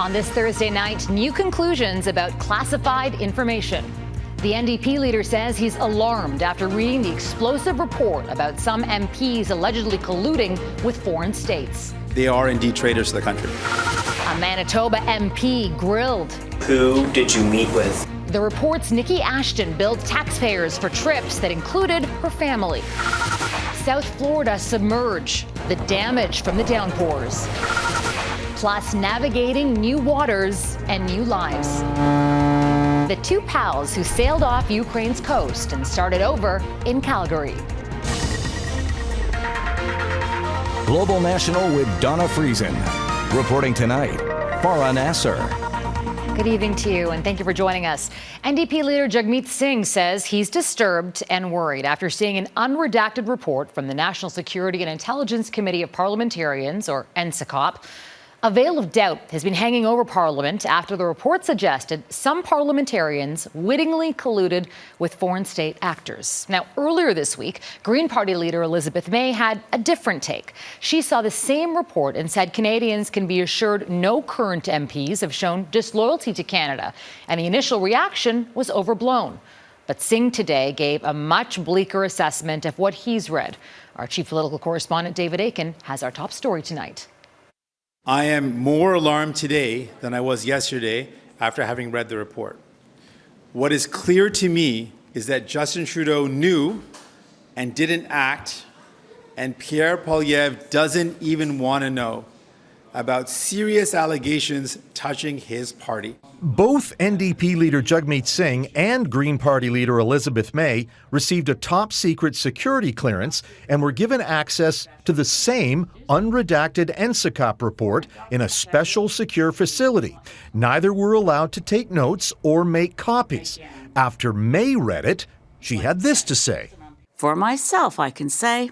On this Thursday night, new conclusions about classified information. The NDP leader says he's alarmed after reading the explosive report about some MPs allegedly colluding with foreign states. They are indeed traitors to the country. A Manitoba MP grilled. Who did you meet with? The report's Nikki Ashton billed taxpayers for trips that included her family. South Florida submerge, the damage from the downpours. Plus navigating new waters and new lives. The two pals who sailed off Ukraine's coast and started over in Calgary. Global National with Donna Friesen. Reporting tonight, Farah Nasser. Good evening to you, and thank you for joining us. NDP Leader Jagmeet Singh says he's disturbed and worried after seeing an unredacted report from the National Security and Intelligence Committee of Parliamentarians, or NSICOP. A veil of doubt has been hanging over Parliament after the report suggested some parliamentarians wittingly colluded with foreign state actors. Now, earlier this week, Green Party leader Elizabeth May had a different take. She saw the same report and said Canadians can be assured no current MPs have shown disloyalty to Canada, and the initial reaction was overblown. But Singh today gave a much bleaker assessment of what he's read. Our chief political correspondent, David Akin, has our top story tonight. I am more alarmed today than I was yesterday after having read the report. What is clear to me is that Justin Trudeau knew and didn't act, and Pierre Poilievre doesn't even want to know about serious allegations touching his party. Both NDP leader Jagmeet Singh and Green Party leader Elizabeth May received a top-secret security clearance and were given access to the same unredacted NSICOP report in a special secure facility. Neither were allowed to take notes or make copies. After May read it, she had this to say. For myself, I can say,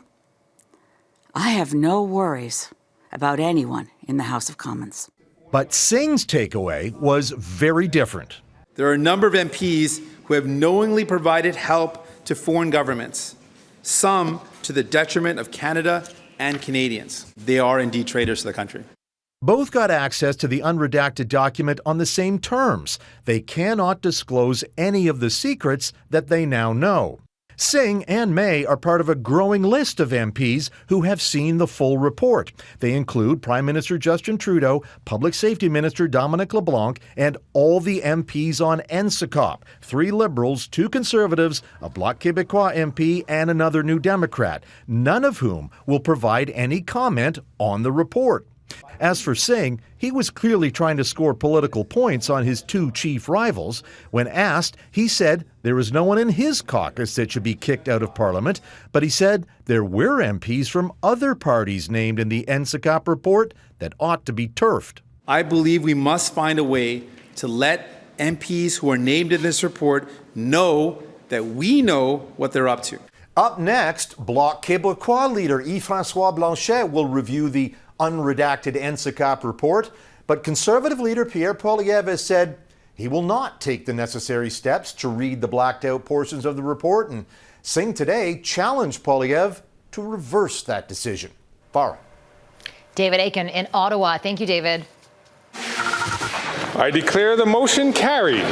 I have no worries about anyone in the House of Commons. But Singh's takeaway was very different. There are a number of MPs who have knowingly provided help to foreign governments, some to the detriment of Canada and Canadians. They are indeed traitors to the country. Both got access to the unredacted document on the same terms. They cannot disclose any of the secrets that they now know. Singh and May are part of a growing list of MPs who have seen the full report. They include Prime Minister Justin Trudeau, Public Safety Minister Dominic LeBlanc, and all the MPs on NSICOP, 3 Liberals, 2 Conservatives, a Bloc Québécois MP, and another New Democrat, none of whom will provide any comment on the report. As for Singh, he was clearly trying to score political points on his 2 chief rivals. When asked, he said there was no one in his caucus that should be kicked out of Parliament, but he said there were MPs from other parties named in the NSICOP report that ought to be turfed. I believe we must find a way to let MPs who are named in this report know that we know what they're up to. Up next, Bloc Québécois leader Yves-François Blanchet will review the unredacted NSICOP report, but Conservative leader Pierre Poilievre has said he will not take the necessary steps to read the blacked out portions of the report, and Singh today challenged Poilievre to reverse that decision. Farah. David Akin in Ottawa. Thank you, David. I declare the motion carried.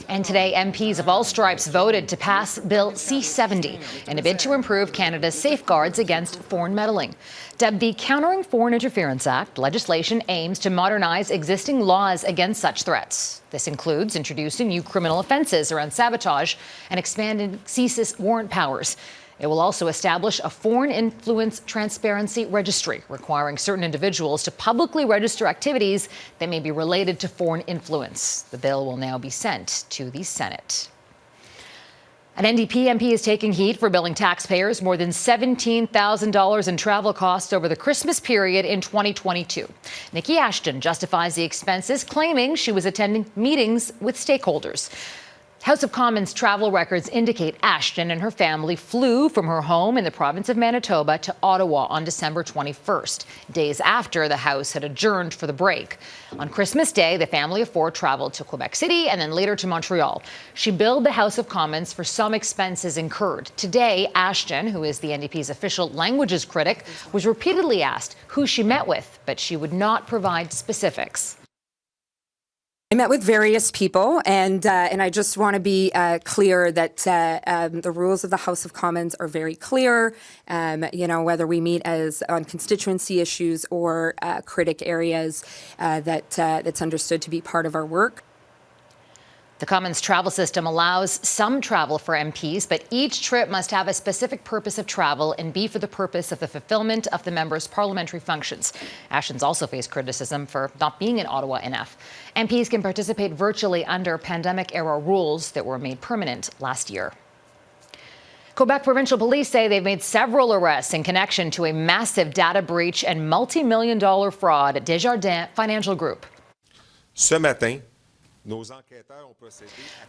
And today, MPs of all stripes voted to pass Bill C-70 in a bid to improve Canada's safeguards against foreign meddling. Dubbed the Countering Foreign Interference Act, legislation aims to modernize existing laws against such threats. This includes introducing new criminal offences around sabotage and expanding CSIS warrant powers. It will also establish a foreign influence transparency registry, requiring certain individuals to publicly register activities that may be related to foreign influence. The bill will now be sent to the Senate. An NDP MP is taking heat for billing taxpayers more than $17,000 in travel costs over the Christmas period in 2022. Nikki Ashton justifies the expenses, claiming she was attending meetings with stakeholders. House of Commons travel records indicate Ashton and her family flew from her home in the province of Manitoba to Ottawa on December 21st, days after the House had adjourned for the break. On Christmas Day, the family of four traveled to Quebec City and then later to Montreal. She billed the House of Commons for some expenses incurred. Today, Ashton, who is the NDP's official languages critic, was repeatedly asked who she met with, but she would not provide specifics. I met with various people, and I just want to be clear that the rules of the House of Commons are very clear. Whether we meet as on constituency issues or critic areas, that's understood to be part of our work. The Commons travel system allows some travel for MPs, but each trip must have a specific purpose of travel and be for the purpose of the fulfillment of the member's parliamentary functions. Ashton's also faced criticism for not being in Ottawa enough. MPs can participate virtually under pandemic-era rules that were made permanent last year. Quebec provincial police say they've made several arrests in connection to a massive data breach and multi-million-dollar fraud at Desjardins Financial Group. Ce matin,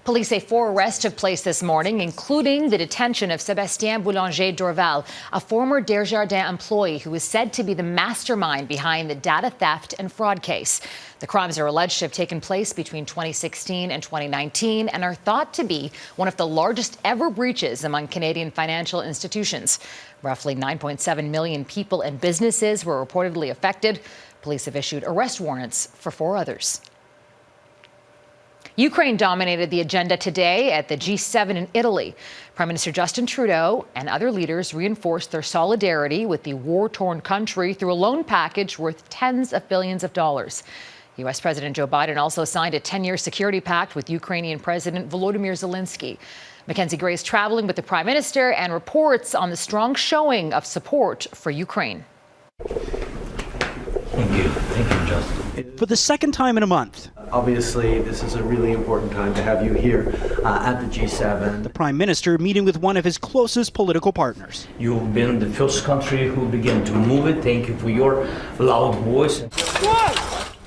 police say 4 arrests took place this morning, including the detention of Sébastien Boulanger-Dorval, a former Desjardins employee who is said to be the mastermind behind the data theft and fraud case. The crimes are alleged to have taken place between 2016 and 2019 and are thought to be one of the largest ever breaches among Canadian financial institutions. Roughly 9.7 million people and businesses were reportedly affected. Police have issued arrest warrants for 4 others. Ukraine dominated the agenda today at the G7 in Italy. Prime Minister Justin Trudeau and other leaders reinforced their solidarity with the war-torn country through a loan package worth tens of billions of dollars. U.S. President Joe Biden also signed a 10-year security pact with Ukrainian President Volodymyr Zelensky. Mackenzie Gray is traveling with the Prime Minister and reports on the strong showing of support for Ukraine. Thank you, Justin. For the second time in a month, obviously, this is a really important time to have you here at the G7. The Prime Minister meeting with one of his closest political partners. You've been the first country who began to move it. Thank you for your loud voice.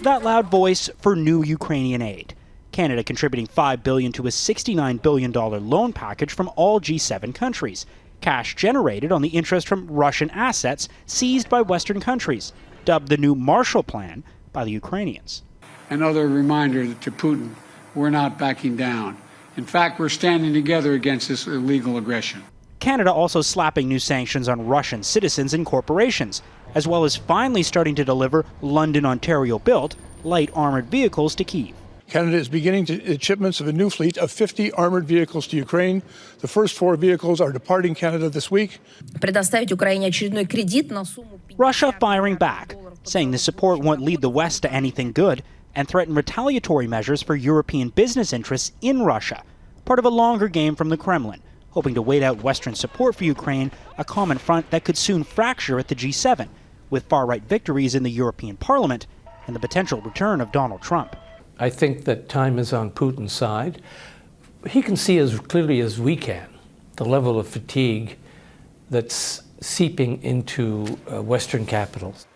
That loud voice for new Ukrainian aid. Canada contributing $5 billion to a $69 billion loan package from all G7 countries. Cash generated on the interest from Russian assets seized by Western countries, dubbed the new Marshall Plan by the Ukrainians. Another reminder to Putin, we're not backing down. In fact, we're standing together against this illegal aggression. Canada also slapping new sanctions on Russian citizens and corporations, as well as finally starting to deliver London, Ontario-built light armored vehicles to Kyiv. Canada is beginning shipments of a new fleet of 50 armored vehicles to Ukraine. The first 4 vehicles are departing Canada this week. Russia firing back, saying the support won't lead the West to anything good, and threaten retaliatory measures for European business interests in Russia, part of a longer game from the Kremlin, hoping to wait out Western support for Ukraine, a common front that could soon fracture at the G7, with far-right victories in the European Parliament and the potential return of Donald Trump. I think that time is on Putin's side. He can see as clearly as we can the level of fatigue that's seeping into Western capitals.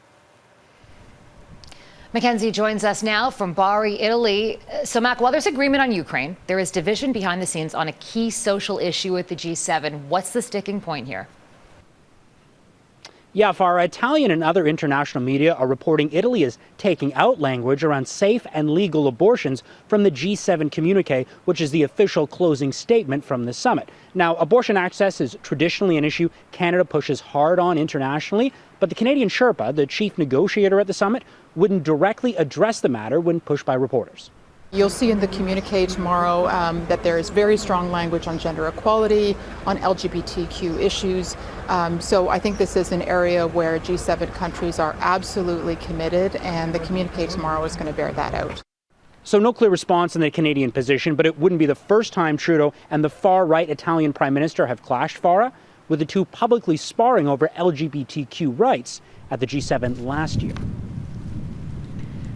Mackenzie joins us now from Bari, Italy. So, Mac, while there's agreement on Ukraine, there is division behind the scenes on a key social issue at the G7. What's the sticking point here? Yeah, Farah, Italian and other international media are reporting Italy is taking out language around safe and legal abortions from the G7 communique, which is the official closing statement from the summit. Now, abortion access is traditionally an issue Canada pushes hard on internationally, but the Canadian Sherpa, the chief negotiator at the summit, wouldn't directly address the matter when pushed by reporters. You'll see in the communique tomorrow that there is very strong language on gender equality, on LGBTQ issues. So I think this is an area where G7 countries are absolutely committed, and the communique tomorrow is going to bear that out. So no clear response in the Canadian position, but it wouldn't be the first time Trudeau and the far-right Italian Prime Minister have clashed, Farah, with the two publicly sparring over LGBTQ rights at the G7 last year.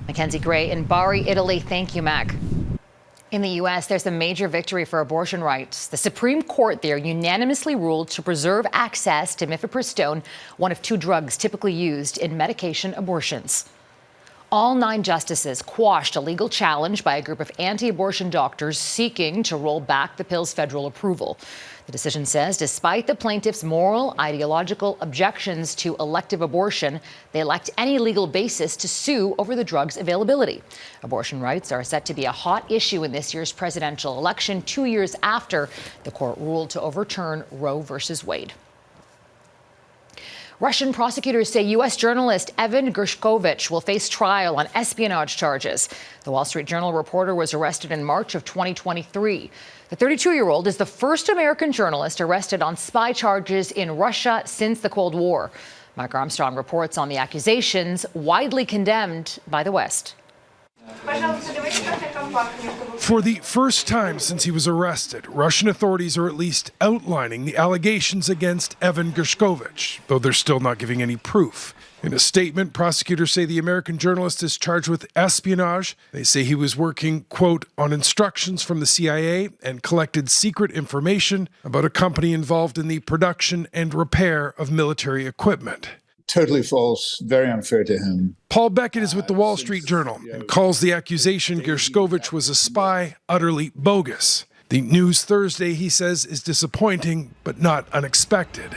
Mackenzie Gray in Bari, Italy. Thank you, Mac. In the U.S., there's a major victory for abortion rights. The Supreme Court there unanimously ruled to preserve access to mifepristone, one of 2 drugs typically used in medication abortions. All 9 justices quashed a legal challenge by a group of anti-abortion doctors seeking to roll back the pill's federal approval. The decision says despite the plaintiffs' moral, ideological objections to elective abortion, they lacked any legal basis to sue over the drug's availability. Abortion rights are set to be a hot issue in this year's presidential election, 2 years after the court ruled to overturn Roe v. Wade. Russian prosecutors say U.S. journalist Evan Gershkovich will face trial on espionage charges. The Wall Street Journal reporter was arrested in March of 2023. The 32-year-old is the first American journalist arrested on spy charges in Russia since the Cold War. Mike Armstrong reports on the accusations widely condemned by the West. For the first time since he was arrested, Russian authorities are at least outlining the allegations against Evan Gershkovich, though they're still not giving any proof. In a statement, prosecutors say the American journalist is charged with espionage. They say he was working, quote, on instructions from the CIA and collected secret information about a company involved in the production and repair of military equipment. Totally false, very unfair to him. Paul Beckett is with the Wall Street Journal and calls the accusation Gershkovich was a spy utterly bogus. The news Thursday, he says, is disappointing, but not unexpected.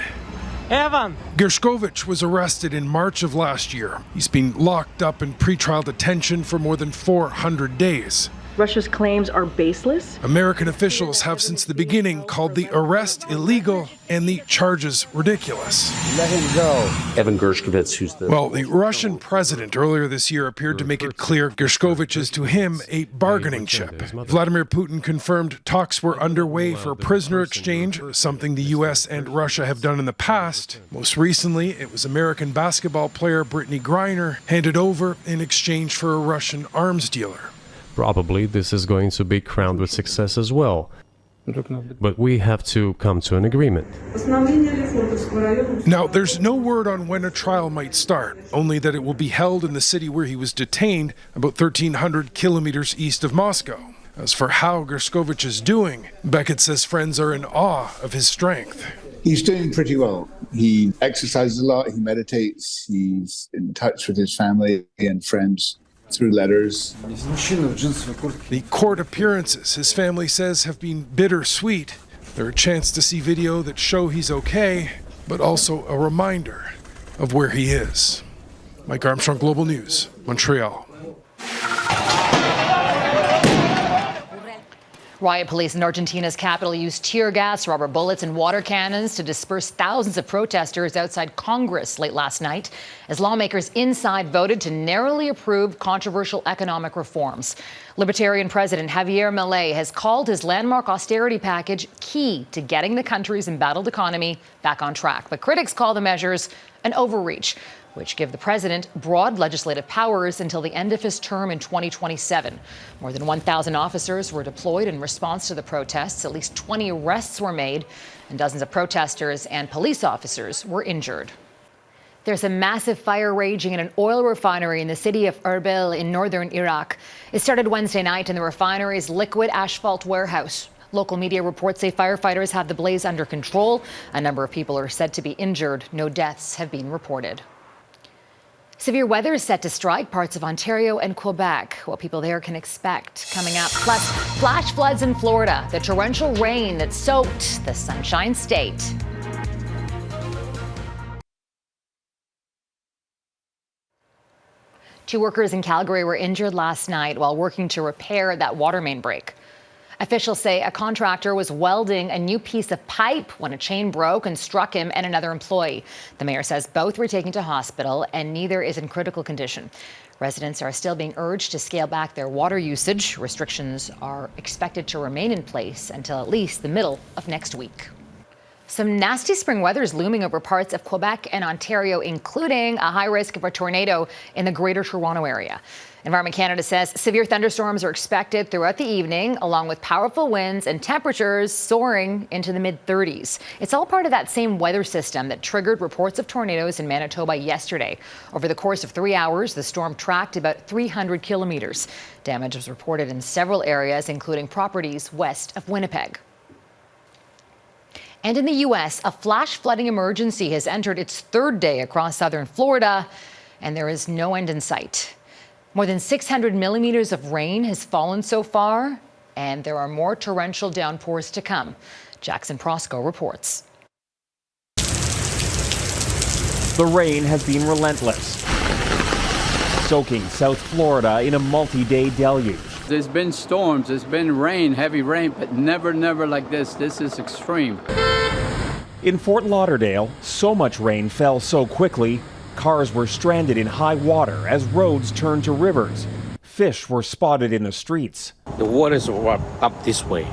Evan Gershkovich was arrested in March of last year. He's been locked up in pretrial detention for more than 400 days. Russia's claims are baseless. American officials have since the beginning called the arrest illegal and the charges ridiculous. Let him go. Evan Gershkovich, who's the... Well, the Russian president earlier this year appeared to make it clear Gershkovich is to him a bargaining chip. Vladimir Putin confirmed talks were underway for prisoner exchange, something the U.S. and Russia have done in the past. Most recently, it was American basketball player Brittany Griner handed over in exchange for a Russian arms dealer. Probably this is going to be crowned with success as well. But we have to come to an agreement. Now, there's no word on when a trial might start, only that it will be held in the city where he was detained, about 1,300 kilometers east of Moscow. As for how Gershkovich is doing, Beckett says friends are in awe of his strength. He's doing pretty well. He exercises a lot, he meditates, he's in touch with his family and friends through letters. The court appearances, his family says, have been bittersweet. They're a chance to see video that show he's okay, but also a reminder of where he is. Mike Armstrong, Global News, Montreal. Riot police in Argentina's capital used tear gas, rubber bullets, and water cannons to disperse thousands of protesters outside Congress late last night as lawmakers inside voted to narrowly approve controversial economic reforms. Libertarian President Javier Milei has called his landmark austerity package key to getting the country's embattled economy back on track. But critics call the measures an overreach, which give the president broad legislative powers until the end of his term in 2027. More than 1,000 officers were deployed in response to the protests. At least 20 arrests were made, and dozens of protesters and police officers were injured. There's a massive fire raging in an oil refinery in the city of Erbil in northern Iraq. It started Wednesday night in the refinery's liquid asphalt warehouse. Local media reports say firefighters have the blaze under control. A number of people are said to be injured. No deaths have been reported. Severe weather is set to strike parts of Ontario and Quebec. What people there can expect coming up. Plus, flash floods in Florida, the torrential rain that soaked the Sunshine State. Two workers in Calgary were injured last night while working to repair that water main break. Officials say a contractor was welding a new piece of pipe when a chain broke and struck him and another employee. The mayor says both were taken to hospital and neither is in critical condition. Residents are still being urged to scale back their water usage. Restrictions are expected to remain in place until at least the middle of next week. Some nasty spring weather is looming over parts of Quebec and Ontario, including a high risk of a tornado in the Greater Toronto area. Environment Canada says severe thunderstorms are expected throughout the evening, along with powerful winds and temperatures soaring into the mid-30s. It's all part of that same weather system that triggered reports of tornadoes in Manitoba yesterday. Over the course of 3 hours, the storm tracked about 300 kilometers. Damage was reported in several areas, including properties west of Winnipeg. And in the U.S., a flash flooding emergency has entered its third day across southern Florida, and there is no end in sight. More than 600 millimeters of rain has fallen so far, and there are more torrential downpours to come. Jackson Prosco reports. The rain has been relentless, soaking South Florida in a multi-day deluge. There's been storms, there's been rain, heavy rain, but never like this. This is extreme. In Fort Lauderdale, so much rain fell so quickly, cars were stranded in high water as roads turned to rivers. Fish were spotted in the streets. The waters were up this way,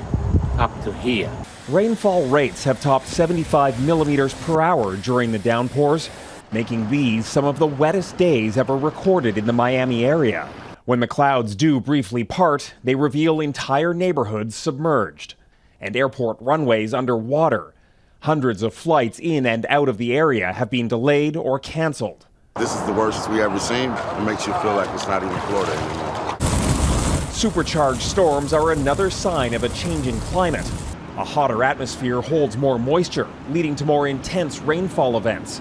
up to here. Rainfall rates have topped 75 millimeters per hour during the downpours, making these some of the wettest days ever recorded in the Miami area. When the clouds do briefly part, they reveal entire neighborhoods submerged and airport runways underwater. Hundreds of flights in and out of the area have been delayed or canceled. This is the worst we ever seen. It makes you feel like it's not even Florida anymore. Supercharged storms are another sign of a changing climate. A hotter atmosphere holds more moisture, leading to more intense rainfall events.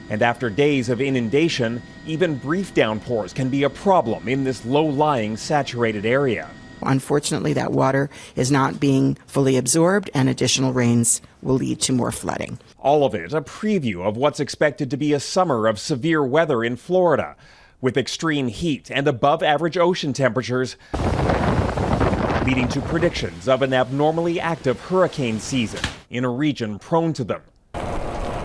And after days of inundation, even brief downpours can be a problem in this low-lying, saturated area. Unfortunately, that water is not being fully absorbed, and additional rains will lead to more flooding. All of it a preview of what's expected to be a summer of severe weather in Florida, with extreme heat and above-average ocean temperatures, leading to predictions of an abnormally active hurricane season in a region prone to them.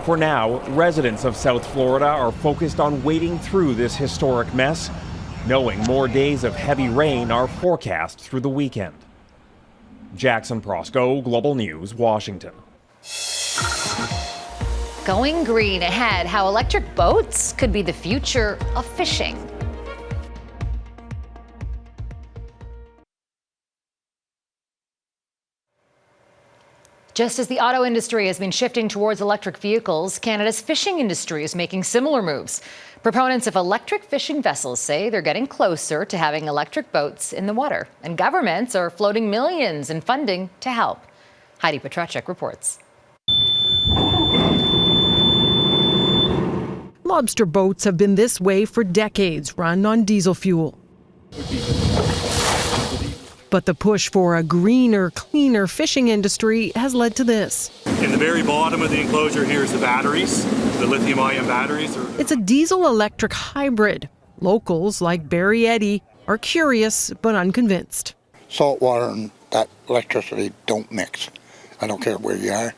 For now, residents of South Florida are focused on wading through this historic mess, knowing more days of heavy rain are forecast through the weekend. Jackson Prosco, Global News, Washington. Going green ahead, how electric boats could be the future of fishing. Just as the auto industry has been shifting towards electric vehicles, Canada's fishing industry is making similar moves. Proponents of electric fishing vessels say they're getting closer to having electric boats in the water, and governments are floating millions in funding to help. Heidi Petracek reports. Lobster boats have been this way for decades, run on diesel fuel. But the push for a greener, cleaner fishing industry has led to this. In the very bottom of the enclosure here is the batteries, the lithium-ion batteries. It's a diesel-electric hybrid. Locals like Barry Eddy are curious but unconvinced. Salt water and that electricity don't mix. I don't care where you are,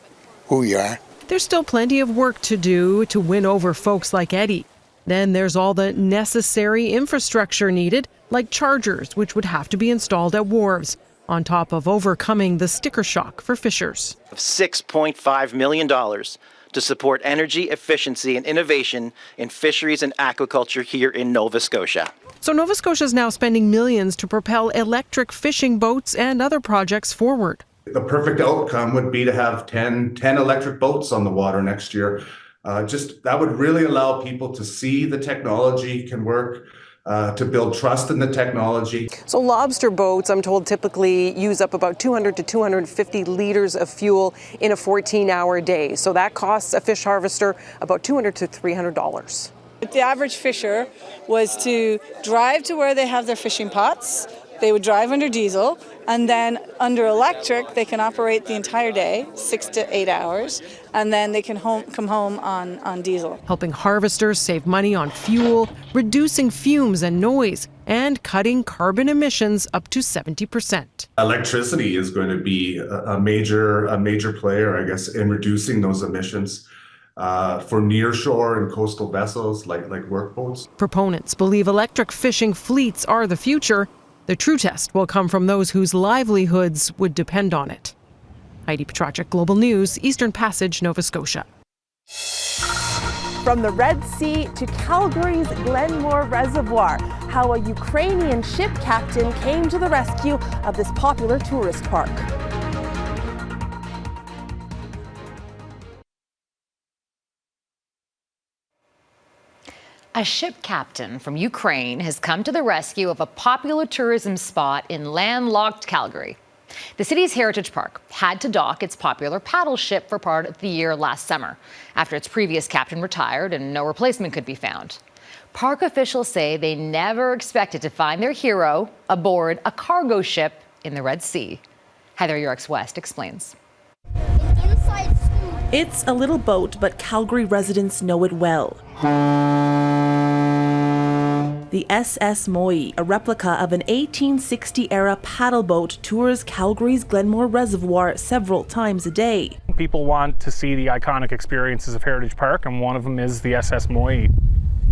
who you are. There's still plenty of work to do to win over folks like Eddy. Then there's all the necessary infrastructure needed, like chargers, which would have to be installed at wharves, on top of overcoming the sticker shock for fishers. $6.5 million to support energy efficiency and innovation in fisheries and aquaculture here in Nova Scotia. So Nova Scotia is now spending millions to propel electric fishing boats and other projects forward. The perfect outcome would be to have 10 electric boats on the water next year. That would really allow people to see the technology can work, to build trust in the technology. So lobster boats, I'm told, typically use up about 200 to 250 liters of fuel in a 14-hour day. So that costs a fish harvester about $200 to $300. The average fisher was to drive to where they have their fishing pots. They would drive under diesel, and then under electric, they can operate the entire day, 6 to 8 hours, and then they can come home on diesel. Helping harvesters save money on fuel, reducing fumes and noise, and cutting carbon emissions up to 70%. Electricity is going to be a major player, I guess, in reducing those emissions. For nearshore and coastal vessels like workboats. Proponents believe electric fishing fleets are the future. The true test will come from those whose livelihoods would depend on it. Heidi Petracek, Global News, Eastern Passage, Nova Scotia. From the Red Sea to Calgary's Glenmore Reservoir, how a Ukrainian ship captain came to the rescue of this popular tourist park. A ship captain from Ukraine has come to the rescue of a popular tourism spot in landlocked Calgary. The city's Heritage Park had to dock its popular paddle ship for part of the year last summer after its previous captain retired and no replacement could be found. Park officials say they never expected to find their hero aboard a cargo ship in the Red Sea. Heather Yorks-West explains. It's a little boat, but Calgary residents know it well. The SS Moy, a replica of an 1860-era paddle boat, tours Calgary's Glenmore Reservoir several times a day. People want to see the iconic experiences of Heritage Park, and one of them is the SS Moy.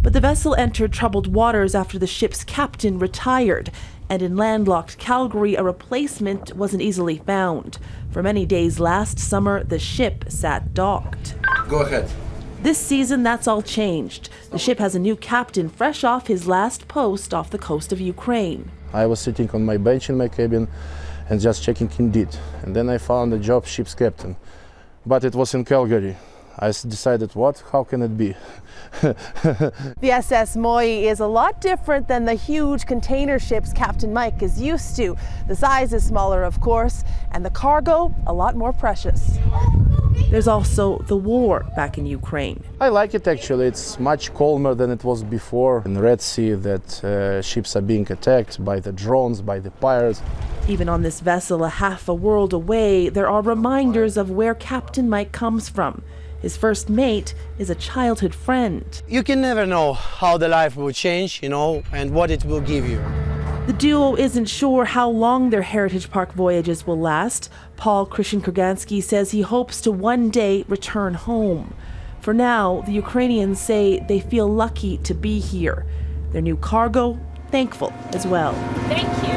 But the vessel entered troubled waters after the ship's captain retired, and in landlocked Calgary, a replacement wasn't easily found. For many days last summer, the ship sat docked. Go ahead. This season, that's all changed. The ship has a new captain fresh off his last post off the coast of Ukraine. I was sitting on my bench in my cabin and just checking Indeed. And then I found a job, ship's captain. But it was in Calgary. I decided, how can it be? The SS Moy is a lot different than the huge container ships Captain Mike is used to. The size is smaller, of course, and the cargo a lot more precious. There's also the war back in Ukraine. I like it actually. It's much calmer than it was before in the Red Sea, that ships are being attacked by the drones, by the pirates. Even on this vessel half a world away, there are reminders of where Captain Mike comes from. His first mate is a childhood friend. You can never know how the life will change, and what it will give you. The duo isn't sure how long their Heritage Park voyages will last. Paul Christian Kurganski says he hopes to one day return home. For now, the Ukrainians say they feel lucky to be here. Their new cargo, thankful as well. Thank you.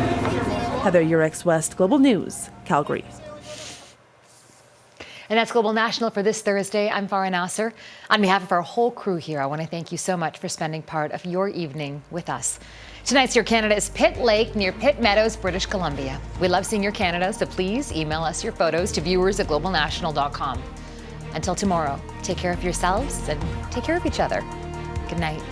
Heather Yorks-West, Global News, Calgary. And that's Global National for this Thursday. I'm Farah Nasser. On behalf of our whole crew here, I want to thank you so much for spending part of your evening with us. Tonight's Your Canada is Pitt Lake near Pitt Meadows, British Columbia. We love seeing your Canada, so please email us your photos to viewers@globalnational.com. Until tomorrow, take care of yourselves and take care of each other. Good night.